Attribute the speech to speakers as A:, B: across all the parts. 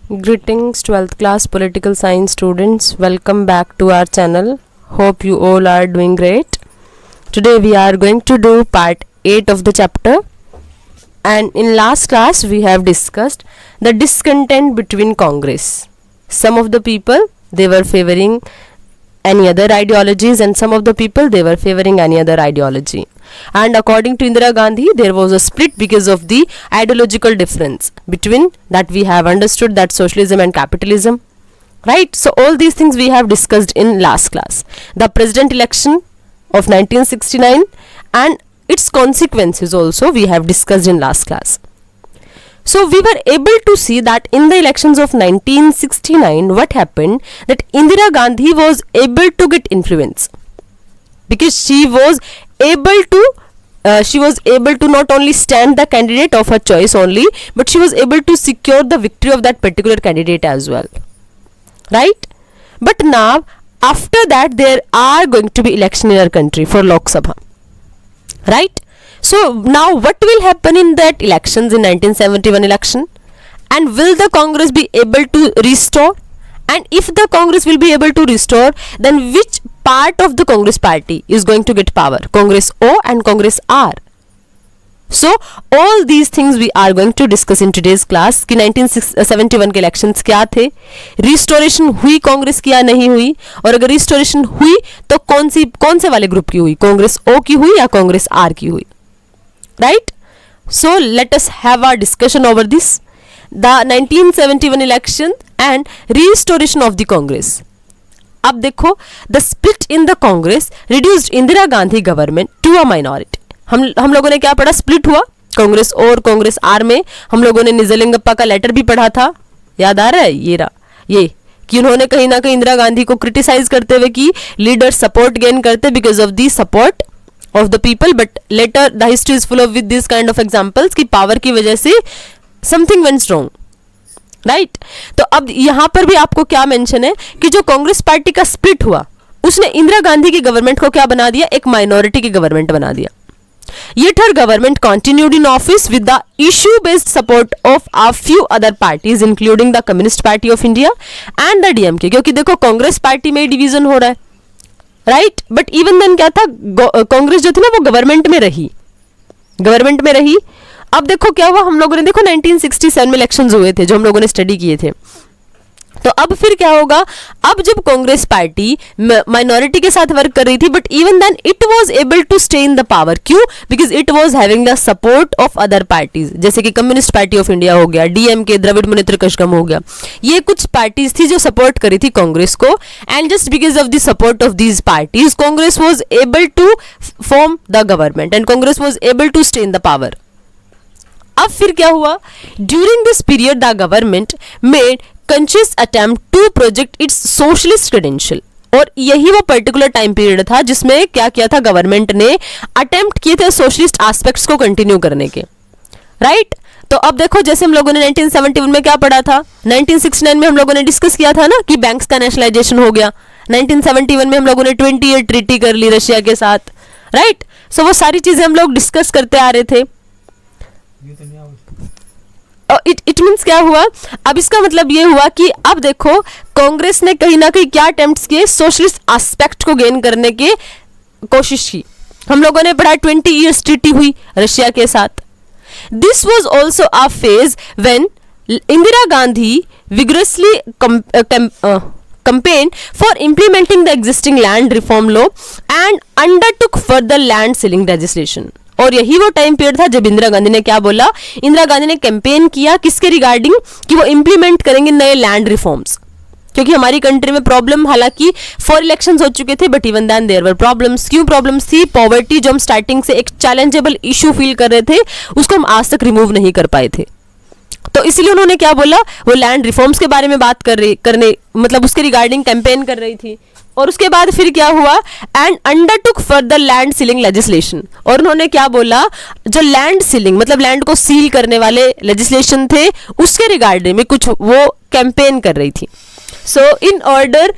A: Greetings 12th class political science students, welcome back to our channel. Hope you all are doing great. Today we are going to do part 8 of the chapter, and in last class we have discussed the discontent between Congress. Some of the people, they were favoring any other ideologies, and some of the people, they were favoring any other ideology. And according to Indira Gandhi, there was a split because of the ideological difference between that. We have understood that socialism and capitalism, right? So all these things we have discussed in last class. The president election of 1969 and its consequences also we have discussed in last class. So we were able to see that in the elections of 1969, what happened, that Indira Gandhi was able to get influence because she was able to not only stand the candidate of her choice only, but she was able to secure the victory of that particular candidate as well, right? But now after that there are going to be election in our country for Lok Sabha, right? So now what will happen in that elections in 1971 election, and will the Congress be able to restore? And if the Congress will be able to restore, then which part of the Congress party is going to get power? Congress O and Congress R. So all these things we are going to discuss in today's class कि 1971 के elections क्या थे, restoration हुई कांग्रेस की या नहीं हुई, और अगर रिस्टोरेशन हुई तो कौन से वाले ग्रुप की हुई, कांग्रेस ओ की हुई या कांग्रेस आर की हुई, right? So let us have our discussion over this, the 1971 election and restoration of the Congress. अब देखो, the split in the Congress reduced Indira Gandhi government to a minority. हम लोगों ने क्या पढ़ा, स्प्लिट हुआ कांग्रेस और कांग्रेस आर में. हम लोगों ने निजलिंगप्पा का लेटर भी पढ़ा था, याद आ रहा है? ये कि उन्होंने कहीं ना कहीं इंदिरा गांधी को क्रिटिसाइज करते हुए कि लीडर सपोर्ट गेन करते because of the support of the people, but later the history is full of with this kind of examples कि पावर की वजह से समथिंग वेंट रॉन्ग, राइट? तो अब यहां पर भी आपको क्या मेंशन है कि जो कांग्रेस पार्टी का स्प्लिट हुआ उसने इंदिरा गांधी की गवर्नमेंट को क्या बना दिया, एक माइनॉरिटी की गवर्नमेंट बना दिया. Yet her government continued in office with the issue-based support of a few other parties, including the Communist Party of India and the DMK. क्योंकि देखो कांग्रेस पार्टी में डिवीजन हो रहा है, राइट? बट इवन देन क्या था, कांग्रेस जो थी ना वो गवर्नमेंट में रही. अब देखो क्या हुआ, हम लोगों ने देखो 1967 में इलेक्शंस हुए थे जो हम लोगों ने स्टडी किए थे. तो अब फिर क्या होगा, अब जब कांग्रेस पार्टी माइनॉरिटी के साथ वर्क कर रही थी, but even then it was able to stay in the power. क्यों? Because it was having the support of other parties, जैसे कि कम्युनिस्ट पार्टी ऑफ इंडिया हो गया, डीएमके द्रविड़ मुनेत्र कषगम हो गया. ये कुछ पार्टीज थी जो सपोर्ट करी थी कांग्रेस को, and just because of the support of these parties Congress was able to form the government and Congress was able to stay in the power. अब फिर क्या हुआ, during this period the government made conscious attempt to project its socialist credential. और यही वो particular time period था जिसमें क्या किया था, गवर्नमेंट ने अटेम्प्ट किए थे सोशलिस्ट एस्पेक्ट्स को कंटिन्यू करने के, राइट? तो अब देखो, जैसे हम लोगों ने 1971 में क्या पढ़ा था, 1969 में हम लोगों ने डिस्कस किया था ना कि बैंक्स का नेशनलाइजेशन हो गया. 1971 में हम लोगों ने 20 ईयर ट्रीटी कर ली रशिया के साथ, राइट? सो वो सारी चीजें हम लोग डिस्कस करते आ रहे थे. इट मीन्स क्या हुआ, अब इसका मतलब ये हुआ कि अब देखो कांग्रेस ने कहीं ना कहीं क्या अटेम्प्ट्स किए, सोशलिस्ट एस्पेक्ट को गेन करने की कोशिश की. हम लोगों ने पढ़ा 20 ईयर्स ट्रीटी हुई रशिया के साथ. This was also a phase when Indira Gandhi vigorously campaigned for implementing the existing land reform law and undertook further land ceiling legislation. और यही वो टाइम पीरियड था जब इंदिरा गांधी ने क्या बोला, इंदिरा गांधी ने कैंपेन किया किसके रिगार्डिंग, कि वो इंप्लीमेंट करेंगे नए लैंड रिफॉर्म्स. क्योंकि हमारी कंट्री में प्रॉब्लम, हालांकि 4 इलेक्शंस हो चुके थे, but even then there were problems. क्यों प्रॉब्लम्स थी? पॉवर्टी जो हम स्टार्टिंग से एक चैलेंजेबल इशू फील कर रहे थे, उसको हम आज तक रिमूव नहीं कर पाए थे. तो इसलिए उन्होंने क्या बोला, वो लैंड रिफॉर्म्स के बारे में बात करने मतलब उसके रिगार्डिंग कैंपेन कर रही थी. और उसके बाद फिर क्या हुआ, and undertook further land ceiling legislation. और उन्होंने क्या बोला, जो लैंड सीलिंग मतलब लैंड को सील करने वाले लेजिस्लेशन थे उसके रिगार्डिंग में कुछ वो कैंपेन कर रही थी. So in order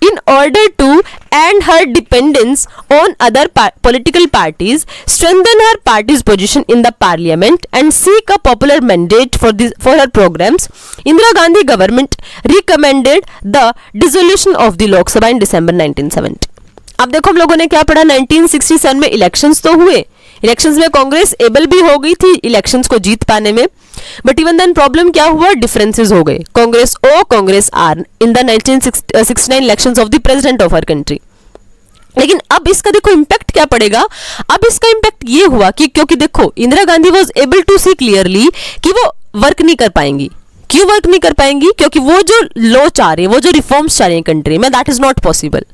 A: in order to end her dependence on other political parties, strengthen her party's position in the parliament and seek a popular mandate for her programs, Indira Gandhi government recommended the dissolution of the Lok Sabha in December 1970. अब देखो हम लोगों ने क्या पढ़ा, 1967 में elections तो हुए, इलेक्शंस में कांग्रेस एबल भी हो गई थी इलेक्शंस को जीत पाने में, बट इवन देन प्रॉब्लम क्या हुआ, डिफरेंसेस हो गए, Congress O Congress R in the 1969 elections of the president of our country. लेकिन अब इसका देखो इंपैक्ट क्या पड़ेगा, अब इसका इंपैक्ट ये हुआ कि क्योंकि देखो Indira Gandhi was able to see clearly कि वो वर्क नहीं कर पाएंगी। क्यों वर्क नहीं कर पाएंगी, क्योंकि वो जो लॉ चाह रहे हैं, वो जो रिफॉर्म्स चाह रहे हैं कंट्री में, दैट इज नॉट पॉसिबल।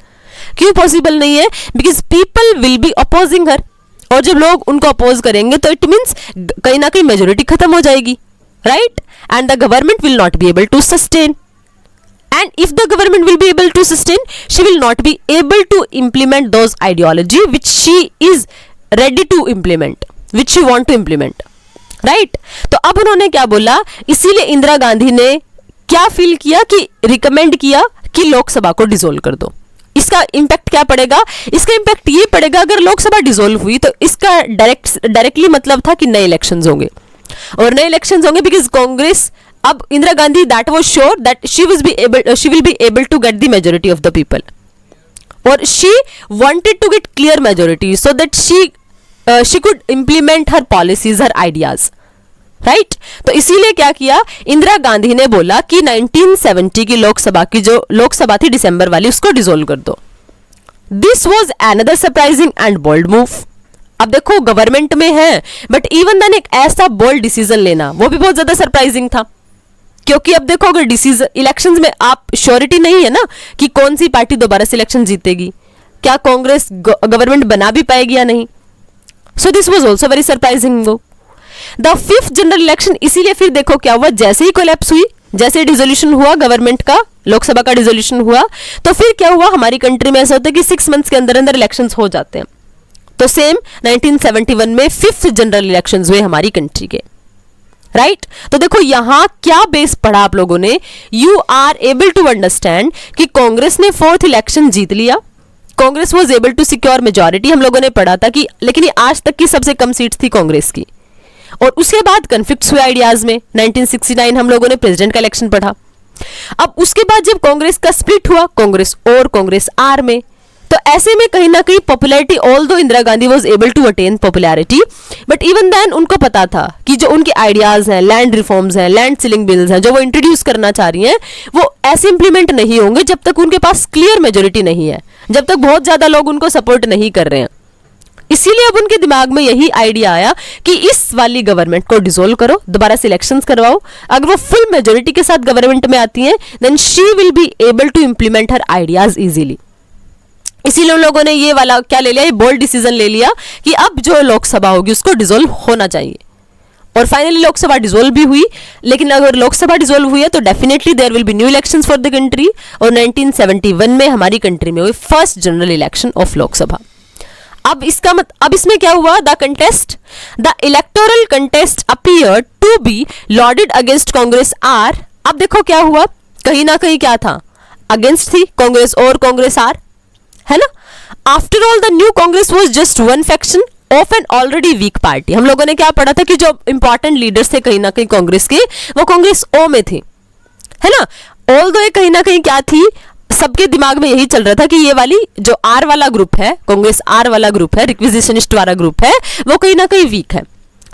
A: क्यों पॉसिबल नहीं है, because people will be opposing her, और जब लोग उनको अपोज करेंगे तो इट मीन्स कहीं ना कहीं मेजोरिटी खत्म हो जाएगी, right, and the government will not be able to sustain, and if the government will be able to sustain, she will not be able to implement those ideology which she is ready to implement, which she want to implement, right? तो अब उन्होंने क्या बोला, इसीलिए इंदिरा गांधी ने क्या feel किया कि रिकमेंड किया कि लोकसभा को डिसोल्व कर दो। इसका इंपैक्ट क्या पड़ेगा, इसका इंपैक्ट ये पड़ेगा अगर लोकसभा डिसोल्व हुई तो इसका डायरेक्टली मतलब था कि नए इलेक्शंस होंगे, और नए इलेक्शंस होंगे बिकॉज कांग्रेस, अब Indira Gandhi that was sure that she will be able to get the majority of the people, और she wanted to get clear majority so that she could implement her policies, her ideas, right. तो इसीलिए क्या किया, इंदिरा गांधी ने बोला कि 1970 की लोकसभा की जो लोकसभा थी दिसंबर वाली, उसको डिसोल्व कर दो। This was another surprising and bold move. अब देखो गवर्नमेंट में है, बट इवन देन एक ऐसा बोल्ड डिसीजन लेना वो भी बहुत ज्यादा सरप्राइजिंग था, क्योंकि अब देखो अगर डिसीजन इलेक्शंस में आप श्योरिटी नहीं है ना कि कौन सी पार्टी दोबारा से इलेक्शन जीतेगी, क्या कांग्रेस गवर्नमेंट बना भी पाएगी या नहीं। So this was also very surprising. The 5th general election, इसीलिए फिर देखो क्या हुआ, जैसे ही कोलैप्स हुई, जैसे डिसोल्यूशन हुआ गवर्नमेंट का, लोकसभा का डिसोल्यूशन हुआ, तो फिर क्या हुआ, हमारी कंट्री में ऐसा होता है कि 6 मंथ्स के अंदर अंदर इलेक्शंस हो जाते हैं। तो सेम 1971 में 5th जनरल इलेक्शंस हुए हमारी कंट्री के, राइट। तो देखो यहां क्या बेस पढ़ा आप लोगों ने, you are able to understand कि कांग्रेस ने 4th इलेक्शन जीत लिया, Congress was able to secure majority, हम लोगों ने पढ़ा था कि, लेकिन ये आज तक की सबसे कम सीट्स थी कांग्रेस की, और उसके बाद कन्फ्लिक्ट्स हुए आइडियाज में। 1969 हम लोगों ने प्रेसिडेंट का इलेक्शन पढ़ा। अब उसके बाद जब कांग्रेस का स्प्लिट हुआ, कांग्रेस और कांग्रेस आर में, तो ऐसे में कहीं ना कहीं popularity, although Indira Gandhi was able to attain popularity, but even then उनको पता था कि जो उनके आइडियाज हैं, लैंड रिफॉर्म्स हैं, लैंड सीलिंग बिल्स हैं, जो वो इंट्रोड्यूस करना चाह रही हैं, वो ऐसे इंप्लीमेंट नहीं होंगे जब तक उनके पास क्लियर मेजोरिटी नहीं है, जब तक बहुत ज्यादा लोग उनको सपोर्ट नहीं कर रहे हैं। इसीलिए अब उनके दिमाग में यही आइडिया आया कि इस वाली गवर्नमेंट को डिसोल्व करो, दोबारा से इलेक्शंस करवाओ, अगर वो फुल मेजोरिटी के साथ गवर्नमेंट में आती हैं, then she will be able to implement her ideas easily. इसीलिए उन लोगों ने ये वाला क्या ले लिया, ये बोल्ड डिसीजन ले लिया कि अब जो लोकसभा होगी उसको डिसोल्व होना चाहिए, और फाइनली लोकसभा डिसोल्व भी हुई। लेकिन अगर लोकसभा डिसोल्व हुई है तो definitely there will be new elections for the country, और 1971 में हमारी कंट्री में हुई 1st general election of Lok Sabha. अब इसमें क्या हुआ, the electoral contest appeared to be loaded against Congress R. अब देखो क्या हुआ, कहीं ना कहीं क्या था, अगेंस्ट थी कांग्रेस और कांग्रेस आर, है ना। After all the new Congress was just one faction of an already weak party. हम लोगों ने क्या पढ़ा था कि जो इंपॉर्टेंट लीडर्स थे कहीं ना कहीं कांग्रेस के, वो कांग्रेस ओ में थे, है ना। ऑल्दो ये कहीं ना कहीं क्या थी, सबके दिमाग में यही चल रहा था कि ये वाली जो आर वाला ग्रुप है, कांग्रेस आर वाला ग्रुप है, रिक्विजिशनिस्ट वाला ग्रुप है, वो कहीं ना कहीं वीक है,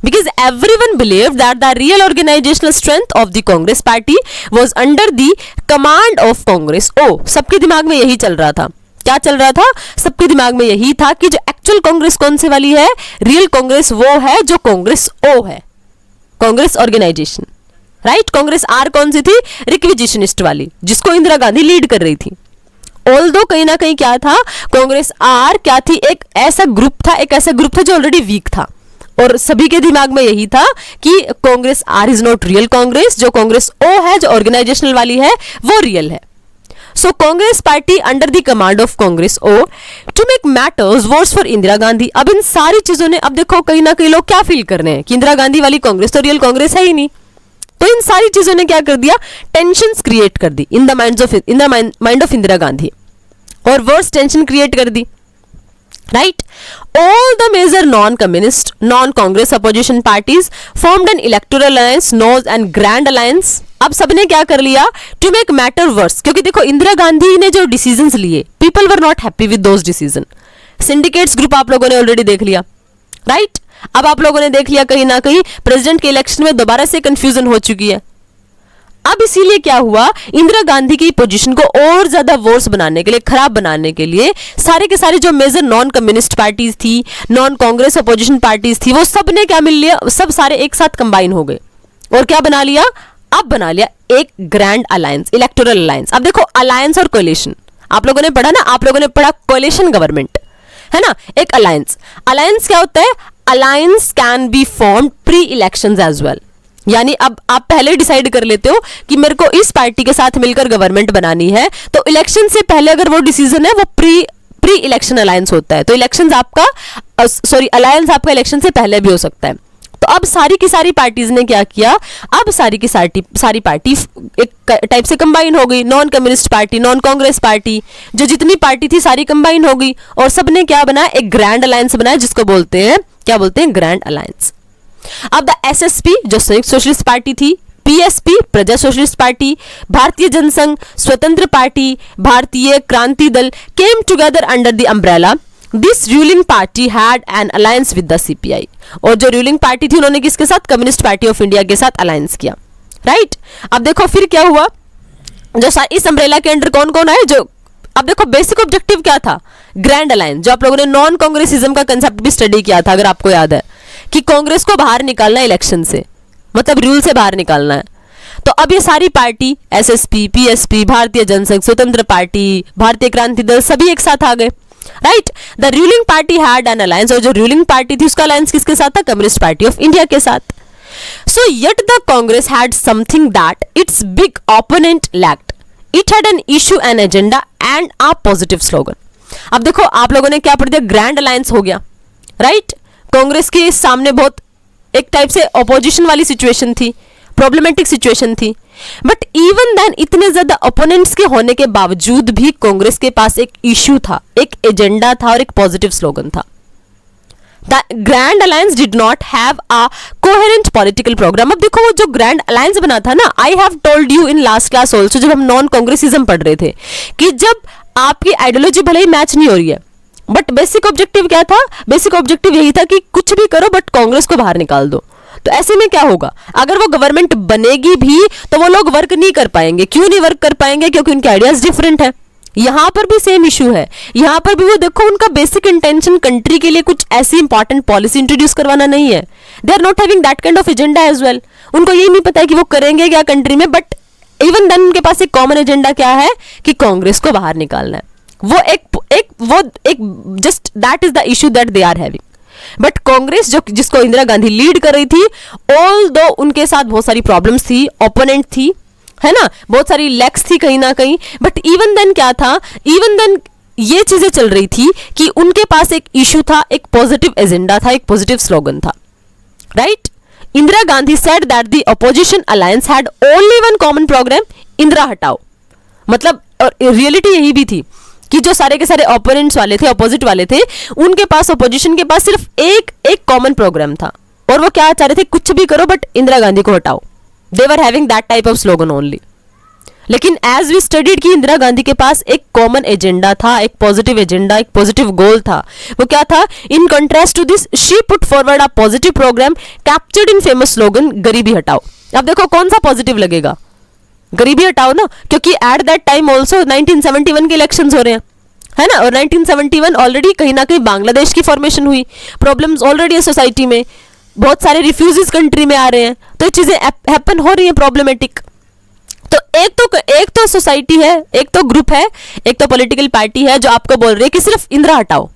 A: because everyone believed that the real organizational strength of the Congress party was under the command of Congress O। सबके दिमाग में यही चल रहा था, क्या चल रहा था, सबके दिमाग में यही था कि जो एक्चुअल कांग्रेस कौन सी वाली है, रियल कांग्रेस वो है जो कांग्रेस ओ है, Congress organisation, right. Congress R कौन सी थी, रिक्विजिशनिस्ट वाली, जिसको इंदिरा गांधी लीड कर रही थी। ऑल्दो कहीं ना कहीं क्या था, कांग्रेस आर क्या थी, एक ऐसा ग्रुप था जो ऑलरेडी वीक था, और सभी के दिमाग में यही था कि Congress R is not real Congress, जो कांग्रेस ओ है जो ऑर्गेनाइजेशनल वाली है वो रियल है। So Congress party under the command of Congress O to make matters worse for Indira Gandhi. अब इन सारी चीजों ने, अब देखो कहीं ना कहीं लोग क्या फील कर रहे हैं कि इंदिरा गांधी वाली कांग्रेस तो रियल कांग्रेस है ही नहीं, तो इन सारी चीजों ने क्या कर दिया, टेंशंस क्रिएट कर दी in the mind of Indira Gandhi. और वर्स टेंशन क्रिएट कर दी, right. All the major non-communist, non-Congress opposition parties formed an electoral alliance known as Grand Alliance. अब सबने क्या कर लिया to make matter worse, क्योंकि देखो इंदिरा गांधी ने जो डिसीजंस लिए, people were not happy with those decisions. Syndicates group आप लोगों ने ऑलरेडी देख लिया, राइट। अब आप लोगों ने देख लिया कहीं ना कहीं प्रेसिडेंट के इलेक्शन में दोबारा से कंफ्यूजन हो चुकी है। अब इसीलिए क्या हुआ, इंदिरा गांधी की पोजीशन को और ज्यादा वर्स बनाने के लिए, खराब बनाने के लिए सारे के सारे जो मेजर नॉन कम्युनिस्ट पार्टीज थी, नॉन कांग्रेस अपोजिशन पार्टीज थी, वो सब ने क्या मिल लिया, सब सारे एक साथ कंबाइन हो गए और क्या बना लिया, अब बना लिया एक ग्रैंड अलायंस, इलेक्टोरल अलायंस। अब देखो अलायंस और कोलिशन आप लोगों ने पढ़ा ना, आप लोगों ने पढ़ा कोलिशन गवर्नमेंट है ना, एक अलायंस। अलायंस क्या होता है, alliance can be formed pre elections as well, यानी अब आप पहले डिसाइड कर लेते हो कि मेरे को इस पार्टी के साथ मिलकर गवर्नमेंट बनानी है, तो इलेक्शन से पहले अगर वो डिसीजन है वो प्री इलेक्शन अलायंस होता है। तो इलेक्शन आपका अलायंस आपका इलेक्शन से पहले भी हो सकता है। तो अब सारी की सारी पार्टीज ने क्या किया, अब सारी की सारी पार्टी एक टाइप से कंबाइन हो गई, non communist party, non Congress party, जो जितनी पार्टी थी सारी कंबाइन हो गई और सबने क्या बनाया, एक ग्रैंड अलायंस बनाया, जिसको बोलते हैं, क्या बोलते हैं, ग्रैंड अलायंस। अब द एसएसपी जो संयुक्त सोशलिस्ट पार्टी थी, पीएसपी प्रजा सोशलिस्ट पार्टी, भारतीय जनसंघ, स्वतंत्र पार्टी, भारतीय Kranti Dal came together under the umbrella. This ruling party had an alliance with the CPI, और जो रूलिंग पार्टी थी उन्होंने किसके साथ, कम्युनिस्ट पार्टी ऑफ इंडिया के साथ अलायंस किया, राइट। अब देखो फिर क्या हुआ, जो इस अम्ब्रेला के अंडर कौन कौन आए, जो अब देखो बेसिक ऑब्जेक्टिव क्या था, ग्रैंड अलायंस, जो आप लोगों ने नॉन कांग्रेसिज्म का कंसेप्ट भी स्टडी किया था अगर आपको याद है, कि कांग्रेस को बाहर निकालना है इलेक्शन से, मतलब रूल से बाहर निकालना है। तो अब ये सारी पार्टी एसएसपी, पीएसपी, भारतीय जनसंघ, स्वतंत्र पार्टी, भारतीय क्रांति दल सभी एक साथ आ गए, right. The ruling party had an alliance, और जो रूलिंग पार्टी थी उसका अलायंस किसके साथ था, कम्युनिस्ट पार्टी ऑफ इंडिया के साथ। सो yet the Congress had something that it's big opponent lacked, it had an issue, an agenda and a positive slogan. अब देखो आप लोगों ने क्या पढ़ दिया, ग्रैंड अलायंस हो गया, राइट। कांग्रेस के सामने बहुत एक टाइप से ऑपोजिशन वाली सिचुएशन थी, प्रॉब्लमेटिक सिचुएशन थी, बट इवन देन इतने ज्यादा ओपोनेंट्स के होने के बावजूद भी कांग्रेस के पास एक इश्यू था, एक एजेंडा था और एक पॉजिटिव स्लोगन था। The grand alliance did not have a coherent political programme. अब देखो वो जो ग्रैंड अलायंस बना था ना, I have told you in last class also, जब हम नॉन कांग्रेसिज्म पढ़ रहे थे, कि जब आपकी आइडियोलॉजी भले ही मैच नहीं हो रही है, बट बेसिक ऑब्जेक्टिव क्या था, बेसिक ऑब्जेक्टिव यही था कि कुछ भी करो बट कांग्रेस को बाहर निकाल दो। तो ऐसे में क्या होगा, अगर वो गवर्नमेंट बनेगी भी तो वो लोग वर्क नहीं कर पाएंगे। क्यों नहीं वर्क कर पाएंगे, क्योंकि उनके आइडियाज डिफरेंट है। यहां पर भी सेम इशू है, यहां पर भी वो देखो उनका बेसिक इंटेंशन कंट्री के लिए कुछ ऐसी इंपॉर्टेंट पॉलिसी इंट्रोड्यूस करवाना नहीं है। They are not having that kind of agenda as well. उनको ये नहीं पता है कि वो करेंगे क्या कंट्री में, बट इवन देन उनके पास एक कॉमन एजेंडा क्या है कि कांग्रेस को बाहर निकालना है। वो एक just that is the issue that they are having. But Congress जिसको इंदिरा गांधी लीड कर रही थी, ऑल दो उनके साथ बहुत सारी प्रॉब्लम्स थी, ओपोनेंट थी, है ना, बहुत सारी लैक्स थी कहीं ना कहीं, बट इवन देन क्या था, इवन देन ये चीजें चल रही थी कि उनके पास एक इशू था, एक पॉजिटिव एजेंडा था, एक पॉजिटिव स्लोगन था, right. Indira Gandhi said that the opposition alliance had only one common programme, Indira हटाओ। मतलब रियलिटी यही भी थी कि जो सारे के सारे ओपोनेंट्स वाले थे, अपोजिट वाले थे, उनके पास, अपोजिशन के पास सिर्फ एक कॉमन प्रोग्राम था, और वो क्या चाह रहे थे, कुछ भी करो बट इंदिरा गांधी को हटाओ। They were having that type of slogan only. लेकिन एज वी स्टडीड कि इंदिरा गांधी के पास एक कॉमन एजेंडा था, एक पॉजिटिव एजेंडा, एक पॉजिटिव गोल था। वो क्या था, in contrast to this she put forward a positive programme captured in famous slogan गरीबी हटाओ। अब देखो कौन सा पॉजिटिव लगेगा, गरीबी हटाओ ना, क्योंकि एट दैट टाइम ऑल्सो 1971 के इलेक्शंस हो रहे हैं, है ना, और 1971 ऑलरेडी कहीं ना कहीं बांग्लादेश की फॉर्मेशन हुई, प्रॉब्लम्स ऑलरेडी है सोसाइटी में, बहुत सारे रिफ्यूजीज कंट्री में आ रहे हैं, तो ये चीजें हैपन हो रही है प्रॉब्लमेटिक। तो एक तो सोसाइटी है, एक तो ग्रुप है, एक तो पॉलिटिकल पार्टी है जो आपको बोल रही है कि सिर्फ इंदिरा हटाओ,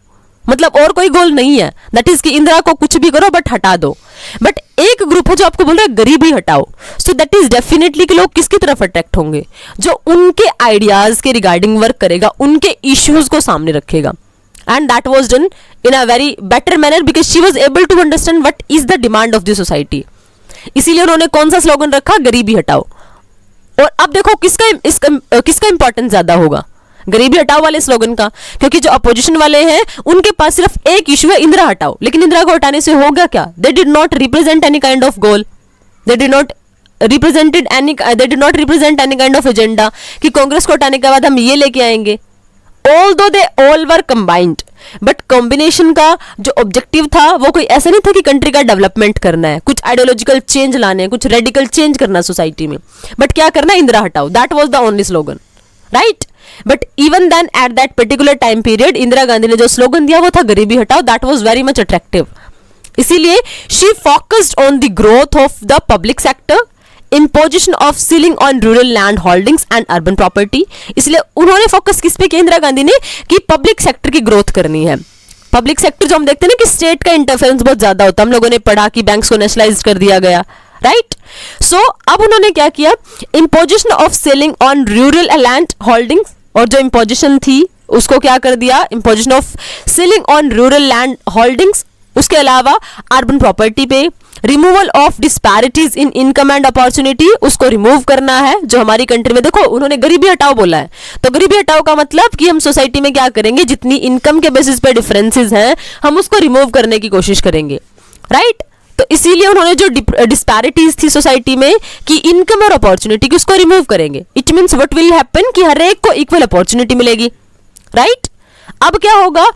A: मतलब और कोई गोल नहीं है, दैट इज कि इंदिरा को कुछ भी करो बट हटा दो। बट एक ग्रुप है जो आपको बोल रहा है गरीबी हटाओ, सो दैट इज डेफिनेटली कि लोग किसकी तरफ अट्रैक्ट होंगे, जो उनके आइडियाज के रिगार्डिंग वर्क करेगा, उनके इश्यूज को सामने रखेगा। And that was done in a very better manner because she was able to understand what is the demand of the society. इसीलिए उन्होंने कौन सा स्लोगन रखा, गरीबी हटाओ। और अब देखो किसका इंपॉर्टेंस ज्यादा होगा, गरीबी हटाओ वाले स्लोगन का, क्योंकि जो अपोजिशन वाले हैं उनके पास सिर्फ एक इशू है, इंदिरा हटाओ, लेकिन इंदिरा को हटाने से होगा क्या? They did not represent any kind of goal, they did not represent any kind of agenda कि कांग्रेस को हटाने के बाद हम ये लेके आएंगे। Although they all were combined, but combination का जो ऑब्जेक्टिव था वो कोई ऐसा नहीं था कि कंट्री का डेवलपमेंट करना है, कुछ आइडियोलॉजिकल चेंज लाने हैं, कुछ रेडिकल चेंज करना सोसाइटी में, बट क्या करना है? इंदिरा हटाओ, that was the only slogan, right? But even then at that particular time period Indira Gandhi ने जो स्लोगन दिया वो था गरीबी हटाओ, that was very much attractive. इसीलिए she focused on the growth of the public sector, imposition of ceiling on rural land holdings and urban property। इसलिए उन्होंने फोकस किस पे किया इंदिरा गांधी ने? कि पब्लिक सेक्टर की ग्रोथ करनी है। पब्लिक सेक्टर जो हम देखते हैं ना कि स्टेट का इंटरफेरेंस बहुत ज्यादा होता है, हम लोगों ने पढ़ा कि बैंक्स को नेशनलाइज कर दिया गया, राइट? सो अब उन्होंने क्या किया? imposition of ceiling on rural land holdings, और जो imposition थी उसको क्या कर दिया? imposition of ceiling on rural land holdings, उसके अलावा अर्बन प्रॉपर्टी पे removal of disparities in income and opportunity, उसको रिमूव करना है जो हमारी कंट्री में। देखो उन्होंने गरीबी हटाओ बोला है, तो गरीबी हटाओ का मतलब कि हम सोसाइटी में क्या करेंगे? जितनी इनकम के बेसिस पे डिफरेंसेस हैं हम उसको रिमूव करने की कोशिश करेंगे, राइट? तो इसीलिए उन्होंने जो डिस्पैरिटीज थी सोसाइटी में कि इनकम और अपॉर्चुनिटी की, उसको रिमूव करेंगे। It means what will happen कि हर एक को इक्वल अपॉर्चुनिटी मिलेगी, राइट? अब क्या होगा?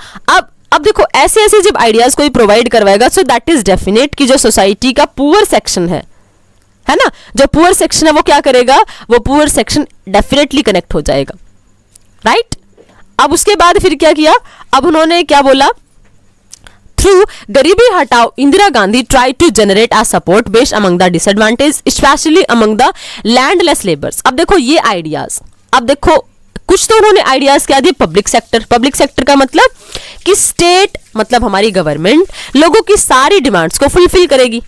A: अब देखो ऐसे ऐसे जब आइडियाज कोई प्रोवाइड करवाएगा, सो दैट इज डेफिनेट कि जो सोसाइटी का पुअर सेक्शन है ना, जो पुअर सेक्शन है वो क्या करेगा? वो पुअर सेक्शन डेफिनेटली कनेक्ट हो जाएगा, राइट? अब उसके बाद फिर क्या किया? अब उन्होंने क्या बोला? थ्रू गरीबी हटाओ Indira Gandhi try to generate a support base among the disadvantage specially among the landless labours. अब देखो ये आइडियाज, अब देखो कुछ तो उन्होंने आइडियाज क्या दिए? पब्लिक सेक्टर का मतलब कि स्टेट मतलब हमारी गवर्नमेंट लोगों की सारी डिमांड्स को फुलफिल करेगी,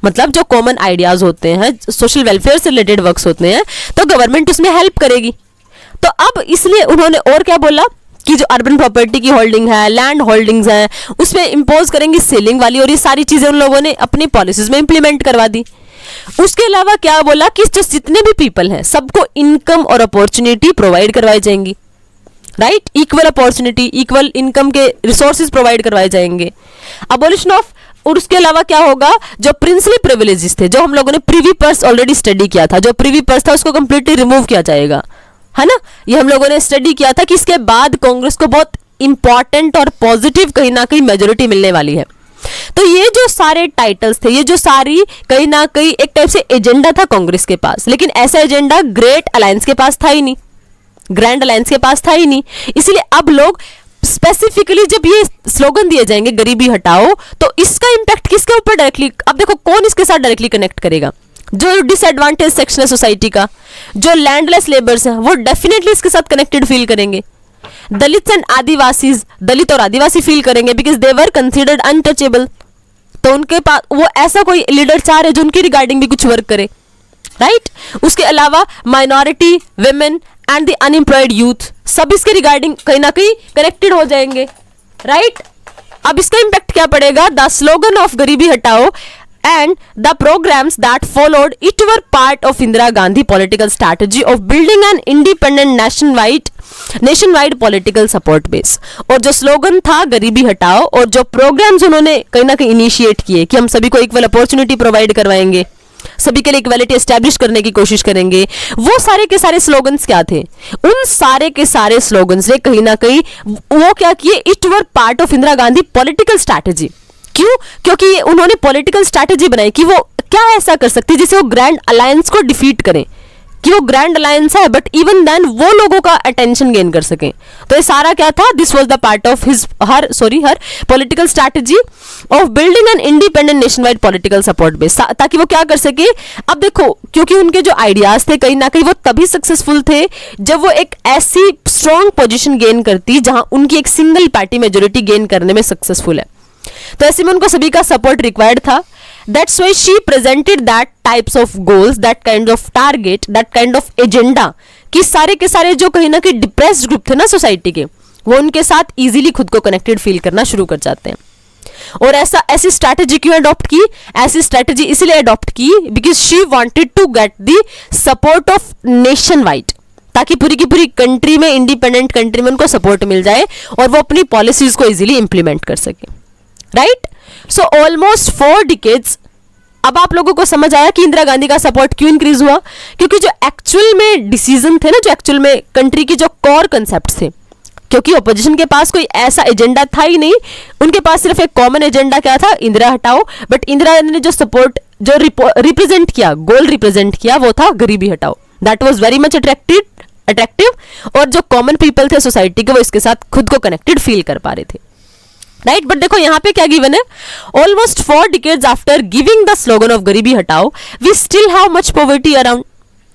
A: मतलब जो कॉमन आइडियाज होते हैं, सोशल वेलफेयर से रिलेटेड वर्क्स होते हैं, तो गवर्नमेंट उसमें हेल्प करेगी। तो अब इसलिए उन्होंने और क्या बोला कि जो अर्बन प्रॉपर्टी की होल्डिंग है, लैंड होल्डिंग्स हैं, उसमें इंपोज करेंगे सेलिंग वाली, और ये सारी चीजें उन लोगों ने अपनी पॉलिसीज में इंप्लीमेंट करवा दी। उसके अलावा क्या बोला कि जो जितने भी पीपल हैं सबको इनकम और अपॉर्चुनिटी प्रोवाइड करवाई जाएंगी, right? Equal opportunity, equal income के रिसोर्सेज प्रोवाइड करवाए जाएंगे। अबॉलिशन ऑफ, और उसके अलावा क्या होगा? जो प्रिंसली प्रिविलेजेस थे, जो हम लोगों ने प्रीवी पर्स ऑलरेडी स्टडी किया था, जो प्रीवी पर्स था उसको कंप्लीटली रिमूव किया जाएगा, है ना? ये हम लोगों ने स्टडी किया था कि इसके बाद कांग्रेस को बहुत इंपॉर्टेंट और पॉजिटिव कहीं ना कहीं मेजोरिटी मिलने वाली है। तो ये जो सारे टाइटल्स थे, ये जो सारी कहीं ना कहीं एक टाइप से एजेंडा था कांग्रेस के पास, लेकिन ऐसा एजेंडा ग्रेट अलायंस के पास था ही नहीं, ग्रैंड अलायंस के पास था ही नहीं। इसलिए अब लोग स्पेसिफिकली जब ये स्लोगन दिए जाएंगे गरीबी हटाओ, तो इसका इंपैक्ट किसके ऊपर डायरेक्टली? अब देखो कौन इसके साथ डायरेक्टली कनेक्ट करेगा? जो डिसएडवांटेज सेक्शन है सोसाइटी का, जो लैंडलेस लेबर्स हैं, वो डेफिनेटली इसके साथ कनेक्टेड फील करेंगे। दलित एंड आदिवासी, दलित और आदिवासी फील करेंगे because they were considered untouchable. तो उनके पास वो ऐसा कोई लीडर चाह रहे जो उनकी रिगार्डिंग भी कुछ वर्क करे, राइट? उसके अलावा minority, women and the unemployed youth, सब इसके रिगार्डिंग कहीं ना कहीं कनेक्टेड हो जाएंगे, राइट? अब इसका इंपैक्ट क्या पड़ेगा? द स्लोगन ऑफ गरीबी हटाओ and the programs that followed it were part of Indira Gandhi political strategy of building an independent nationwide political support base। और जो स्लोगन था गरीबी हटाओ और जो प्रोग्राम्स उन्होंने कहीं ना कहीं इनिशिएट किए कि हम सभी को इक्वल अपॉर्चुनिटी प्रोवाइड करवाएंगे, सभी के लिए इक्वालिटी एस्टैब्लिश करने की कोशिश करेंगे, वो सारे के सारे स्लोगन्स क्या थे? उन सारे के सारे स्लोगन्स ने कहीं ना कहीं वो क्या किए? It were part of Indira Gandhi political strategy. क्यों? क्योंकि उन्होंने पॉलिटिकल स्ट्रैटेजी बनाई कि वो क्या ऐसा कर सकती है जिससे वो ग्रैंड अलायंस को डिफीट करें, कि वो ग्रैंड अलायंस है बट इवन देन वो लोगों का अटेंशन गेन कर सकें। तो ये सारा क्या था? This was the part of her political strategy of building an independent nation wide political support base, ताकि वो क्या कर सके। अब देखो क्योंकि उनके जो आइडियाज थे कहीं ना कहीं वो तभी सक्सेसफुल थे जब वो एक ऐसी स्ट्रॉन्ग पोजिशन गेन करती जहां उनकी एक सिंगल पार्टी मेजोरिटी गेन करने में सक्सेसफुल है। तो ऐसे में उनको सभी का सपोर्ट रिक्वायर्ड था। That's why she presented that types of goals, that kind of target, that kind of agenda कि सारे के सारे जो कहीं ना कहीं डिप्रेस्ड ग्रुप थे ना सोसाइटी के, वो उनके साथ इजीली खुद को कनेक्टेड फील करना शुरू कर जाते हैं। और ऐसी स्ट्रैटेजी क्यों अडॉप्ट की? ऐसी स्ट्रैटेजी इसलिए अडॉप्ट की because she wanted to get the support of nation wide, ताकि पूरी की पूरी कंट्री में, इंडिपेंडेंट कंट्री में उनको सपोर्ट मिल जाए और वो अपनी पॉलिसीज को इजीली इंप्लीमेंट कर सके, राइट। So almost 4 decades. अब आप लोगों को समझ आया कि इंदिरा गांधी का सपोर्ट क्यों इंक्रीज हुआ, क्योंकि जो एक्चुअल में डिसीजन थे ना, जो एक्चुअल में कंट्री की जो कोर कंसेप्ट थे, क्योंकि ऑपोजिशन के पास कोई ऐसा एजेंडा था ही नहीं, उनके पास सिर्फ एक कॉमन एजेंडा क्या था, इंदिरा हटाओ। बट इंदिरा गांधी ने जो सपोर्ट, जो रिप्रेजेंट किया, गोल रिप्रेजेंट किया, वो था गरीबी हटाओ। That was very much attractive, और जो कॉमन पीपल थे सोसाइटी के, वो इसके साथ खुद को कनेक्टेड फील कर पा रहे थे, राइट। बट देखो यहाँ पे क्या गिवन है, almost 4 decades after giving the slogan of गरीबी हटाओ, we still have much poverty around.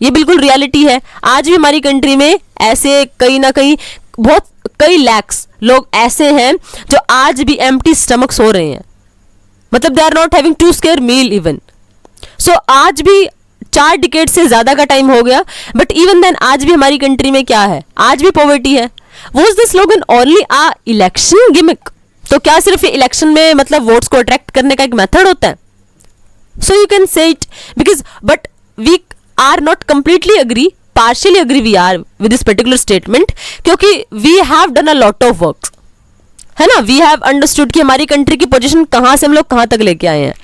A: ये बिल्कुल रियलिटी है। आज भी हमारी कंट्री में ऐसे कहीं ना कहीं बहुत कई लैक्स लोग ऐसे हैं जो आज भी एम्प्टी स्टमक सो रहे हैं, मतलब they are not having 2 square mile even. So आज भी 4 डिकेड से ज्यादा का टाइम हो गया, बट इवन देन आज भी हमारी कंट्री में क्या है, आज भी पॉवर्टी है। Was the slogan only a election gimmick? तो क्या सिर्फ इलेक्शन में मतलब वोट्स को अट्रैक्ट करने का एक मेथड होता है? So you can say it because, but we are not completely agree, partially agree we are with this particular statement, क्योंकि we have done a lot of work, है ना। we have understood कि हमारी country की position कहाँ से हम लोग कहाँ तक लेके आए हैं।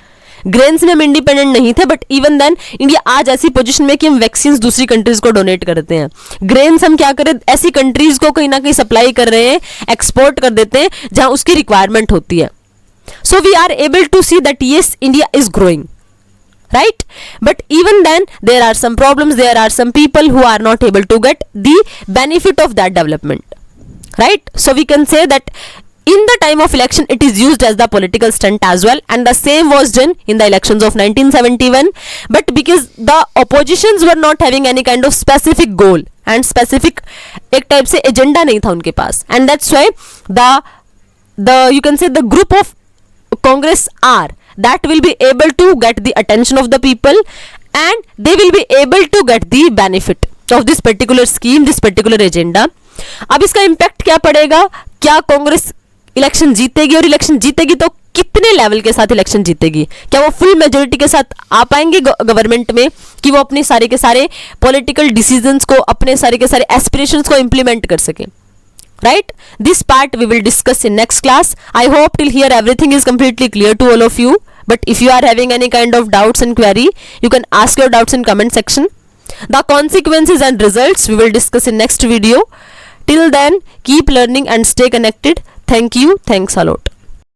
A: ग्रेन्स में हम इंडिपेंडेंट नहीं थे, बट इवन देन इंडिया आज ऐसी पोजीशन में कि हम वैक्सीन दूसरी कंट्रीज को डोनेट करते हैं। ग्रेन्स हम क्या करें, ऐसी कंट्रीज को कहीं ना कहीं सप्लाई कर रहे हैं, एक्सपोर्ट कर देते हैं जहां उसकी रिक्वायरमेंट होती है। So we are able to see that yes India is growing, right? But even then there are some problems, there are some people who are not able to get the benefit of that development, right? So we can say that in the time of election it is used as the political stunt as well, and the same was done in the elections of 1971, but because the oppositions were not having any kind of specific goal and specific एक type से agenda नहीं था उनके पास, and that's why the you can say the group of Congress are that will be able to get the attention of the people and they will be able to get the benefit of this particular scheme, this particular agenda. अब इसका impact क्या पड़ेगा, क्या Congress election जीतेगी, और election जीतेगी तो कितने लेवल के साथ इलेक्शन जीतेगी? क्या वो फुल मेजोरिटी के साथ आ पाएंगे गवर्नमेंट में कि वो अपने सारे के सारे पॉलिटिकल डिसीजंस को, अपने सारे के सारे एस्पिरेशंस को इंप्लीमेंट कर सके, right? This part we will discuss in next class. I hope till here everything is completely clear to all of you, but if you are having any kind of doubts and query, you can ask your doubts in comment section. The consequences and results we will discuss in next video. Till then, keep learning and stay connected. Thank you. Thanks a lot.